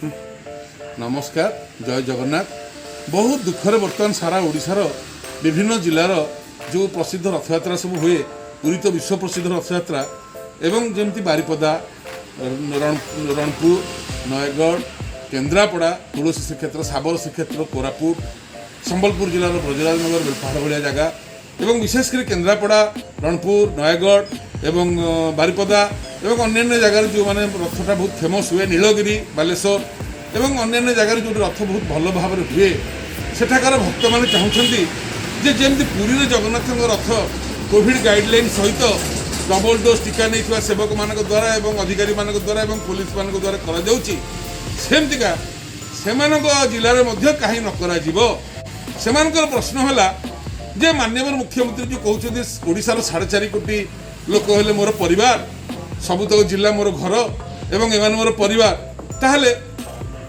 नमस्कार जय जगन्नाथ। बहुत दुखर बर्तमान सारा ओडिशार विभिन्न जिलार जो प्रसिद्ध रथयात्रा सब हुए पुरी तो विश्व प्रसिद्ध रथयात्रा एवं जमती बारिपदा रणपुर नयगढ़ केन्द्रापड़ा तुलसी श्रीक्षेत्र साबर श्रीक्षेत्र कोरापुट संबलपुर जिलार ब्रजराजनगर बेलपहाड़ भाया जगह एवं विशेषकर केन्द्रापड़ा रणपुर नयगढ़ एवं बारिपदा एवं अन्य जगार जो मैंने रथटा बहुत फेमस हुए नीलगिरी बालेश्वर एवं अन्य जगार जो रथ बहुत भल भाव हुए सेठाकार भक्त मैंने चाहते जे जमी पुरी जगन्नाथ रथ कोविड गाइडलाइन सहित डबल डोज टीका नहीं सेवक मान द्वारा एवं अधिकारी मान द्वारा एवं पुलिस मान द्वारा करमतिका से जिले में कहीं न कर प्रश्न है जे माननीय मुख्यमंत्री जो कहते ओडिशार 4.5 कोटी लोक हेले मोर परिवार सबुतक जिला मोर घर एवं एमान मोर परिवार ताहले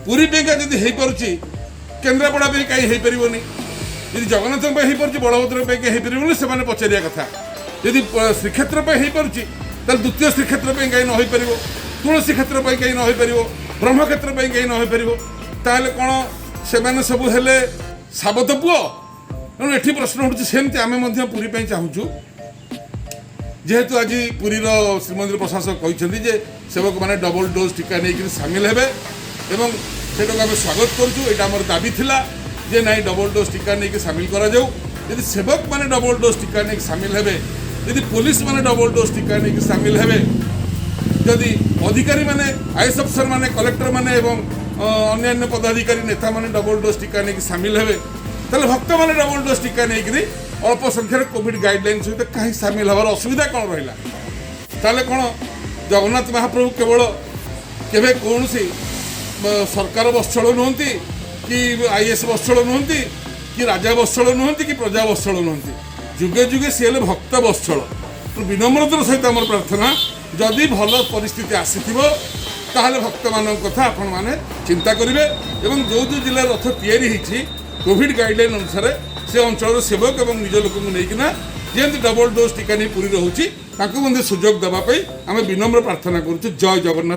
पुरी पेका जदि हो पारुची केन्द्रापड़ा पे कहीं हो पारनी यदि जगन्नाथ हो पार्टी बलभद्र पे हो पारनी से पचारिया कथा यदि श्रीक्षेत्र पे हो पारुची द्वितीय श्रीक्षेत्र पे कहीं न हो पार तुलसी क्षेत्र पे कहीं न हो पार ब्रह्मक्षेत्र पे कहीं न हो पार ताहले कौन से सब हेले साबत पुओ तेणु ये प्रश्न उठुଛି सेमती आम पुरी चाहूँ जेहेतु आज पुरीर श्रीमंदिर प्रशासक कहते सेवक मैंने डबल डोज टीका नहीं सामिल हेबे एवं सेटा आम स्वागत करूँ यहाँ आम दाबी थिला जे नाई डबल डोज टीका नहीं सामिल करा जाऊ यदि सेवक मैंने डबल डोज टीका नहीं सामिल हेबे यदि पुलिस मैंने डबल डोज टीका नहीं सामिल हेबे जदि अधिकारी मैंने आईएएस अफसर मैंने कलेक्टर मैंने एवं अन्य पदाधिकारी नेता मैंने डबल डोज टीका नहीं सामिल हेबे ताले भक्त मैंने डबल डोज टीका नहीं अल्प संख्यार कोविड गाइडलाइन सहित कहीं सामिल हबार असुविधा कौन रहा ताले कौन जगन्नाथ महाप्रभु केवल केवे कौन सरकार वत्सल नुहति कि आईएएस वत्सल नुहति कि राजा वत्सल नुहति कि प्रजा वत्सल नुहति जुगे जुगे सी भक्त वत्सल विनम्रतार सहित आम प्रार्थना जदि भल परिस्थिति आसीथिबो ताहले भक्त मान कथा आपण माने चिंता करेंगे एवं जो जो जिला रथ या कोविड गाइडलाइन अनुसार से अंचल सेवक और निज लोक नहीं जमी डबल डोज टीका नहीं पूरी रोचे सुजोग देवाई आम विनम्र प्रार्थना करुँ। जय जगन्नाथ।